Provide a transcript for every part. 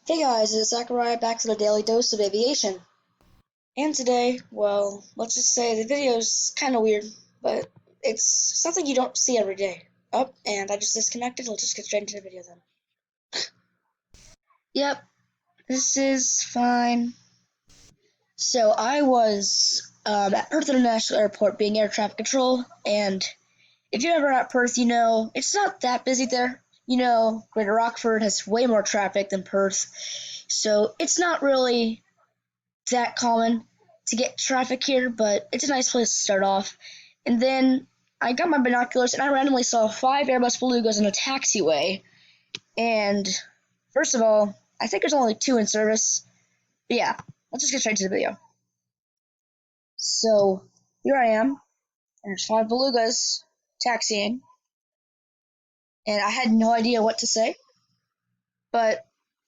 Hey guys, it's Zachariah back for the Daily Dose of Aviation. And today, well, let's just say the video's kind of weird, but it's something you don't see every day. Oh, and I just disconnected. Let's just get straight into the video then. Yep, this is fine. So I was at Perth International Airport being air traffic control, and if you're ever at Perth, you know it's not that busy there. You know, Greater Rockford has way more traffic than Perth, so it's not really that common to get traffic here, but it's a nice place to start off. And then I got my binoculars and I randomly saw 5 Airbus Belugas in a taxiway. And first of all, I think there's only 2 in service. But yeah, let's just get straight to the video. So here I am, and there's 5 Belugas taxiing, and I had no idea what to say, but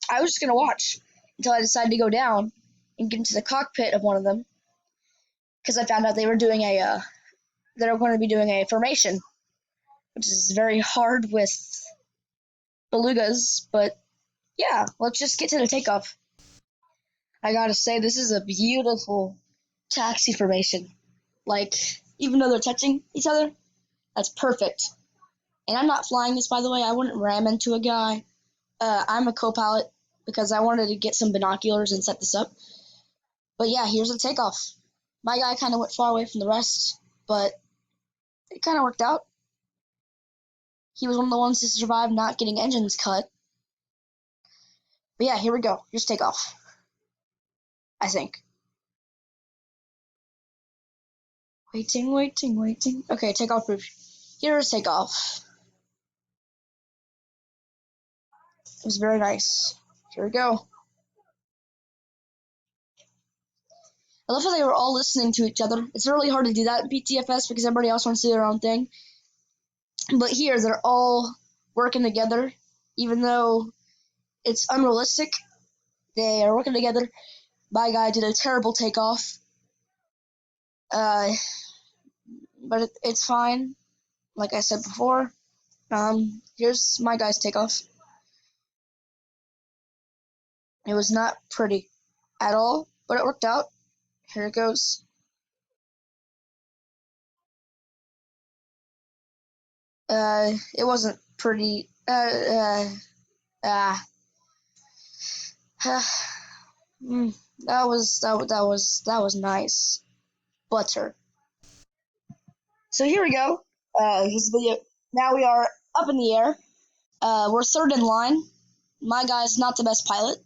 I was just gonna watch until I decided to go down and get into the cockpit of one of them because I found out they were doing they're going to be doing a formation, which is very hard with belugas. But yeah, let's just get to the takeoff. I gotta say, this is a beautiful taxi formation. Like, even though they're touching each other, that's perfect. And I'm not flying this, by the way. I wouldn't ram into a guy. I'm a co-pilot because I wanted to get some binoculars and set this up. But yeah, here's the takeoff. My guy kind of went far away from the rest, but it kind of worked out. He was one of the ones to survive not getting engines cut. But yeah, here we go. Here's takeoff, I think. Waiting. Okay, takeoff proof. Here's takeoff. It was very nice. Here we go. I love how they were all listening to each other. It's really hard to do that in PTFS because everybody else wants to do their own thing. But here, they're all working together, even though it's unrealistic. They are working together. My guy did a terrible takeoff. Uh, but it's fine. Like I said before, here's my guy's takeoff. It was not pretty at all, but it worked out. Here it goes. It wasn't pretty. Uh, that was nice. Butter. So here we go. Here's the video. Now we are up in the air. We're third in line. My guy's not the best pilot.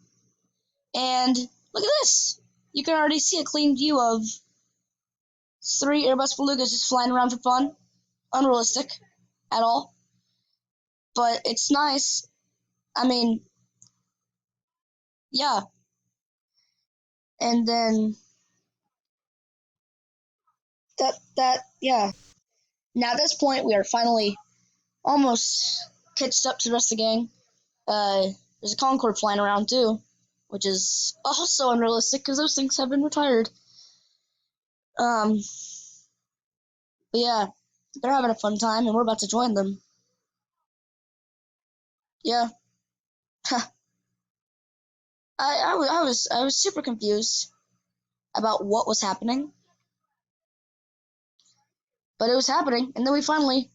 And look at this. You can already see a clean view of 3 Airbus Belugas just flying around for fun. Unrealistic at all. But it's nice. I mean, yeah. And then yeah. Now at this point, we are finally almost catched up to the rest of the gang. There's a Concorde flying around too, which is also unrealistic because those things have been retired. Um, but yeah, they're having a fun time, and we're about to join them. Yeah, I was super confused about what was happening, but it was happening, and then we finally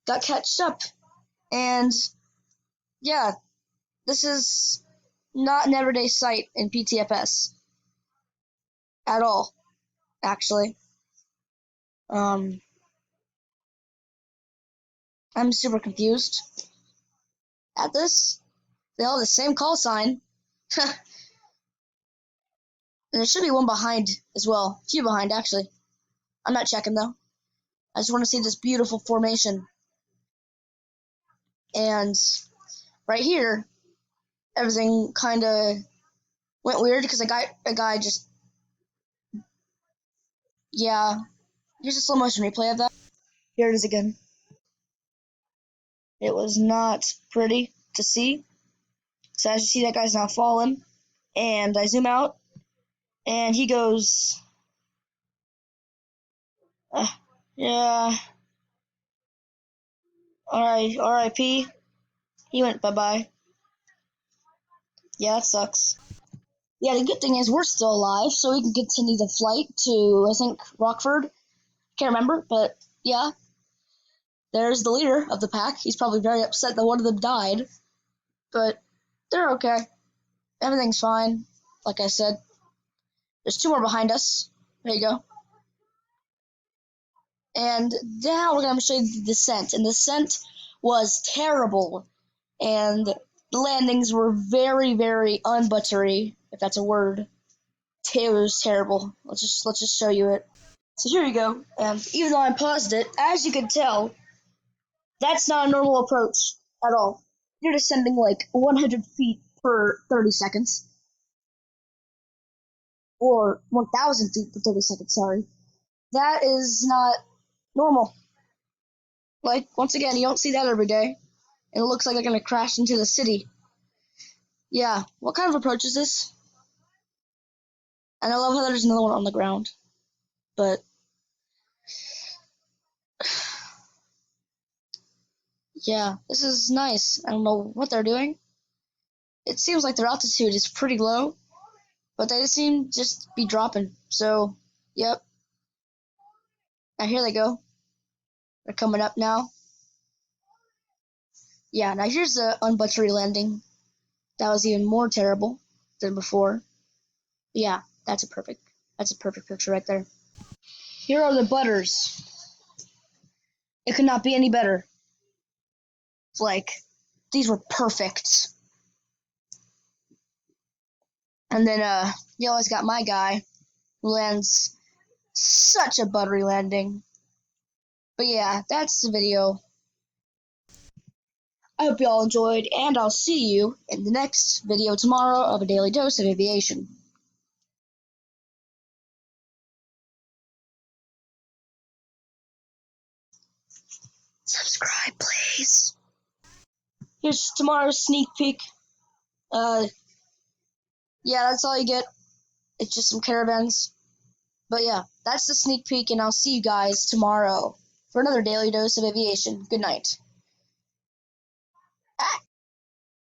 got catched up, and yeah, this is not an everyday sight in PTFS at all, actually. Um, I'm super confused at this. They all have the same call sign. And there should be one behind as well. A few behind, actually. I'm not checking, though. I just want to see this beautiful formation. And right here, everything kind of went weird because a guy just, yeah. Here's a slow motion replay of that. Here it is again. It was not pretty to see. So as you see, that guy's now fallen. And I zoom out, and he goes, yeah, alright, R.I.P. He went bye-bye. Yeah, that sucks. Yeah, the good thing is we're still alive, so we can continue the flight to, I think, Rockford. Can't remember, but yeah. There's the leader of the pack. He's probably very upset that one of them died, but they're okay. Everything's fine. Like I said, there's two more behind us. There you go. And now we're going to show you the descent. And the descent was terrible. And the landings were very, very unbuttery, if that's a word. It was terrible. Let's just show you it. So here you go. And even though I paused it, as you can tell, that's not a normal approach at all. You're descending like 100 feet per 30 seconds. Or 1,000 feet per 30 seconds, sorry. That is not normal. Like, once again, you don't see that every day. And it looks like they're going to crash into the city. Yeah, what kind of approach is this? And I love how there's another one on the ground. But, yeah, this is nice. I don't know what they're doing. It seems like their altitude is pretty low, but they seem just be dropping. So, yep. Now here they go. They're coming up now. Yeah, now here's the unbuttery landing. That was even more terrible than before. Yeah, that's a perfect picture right there. Here are the butters. It could not be any better. Like, these were perfect. And then you always got my guy who lands such a buttery landing. But yeah, that's the video. I hope you all enjoyed, and I'll see you in the next video tomorrow of a daily dose of aviation. Subscribe, please. Here's tomorrow's sneak peek. Yeah, that's all you get. It's just some caravans. But yeah, that's the sneak peek, and I'll see you guys tomorrow for another daily dose of aviation. Good night.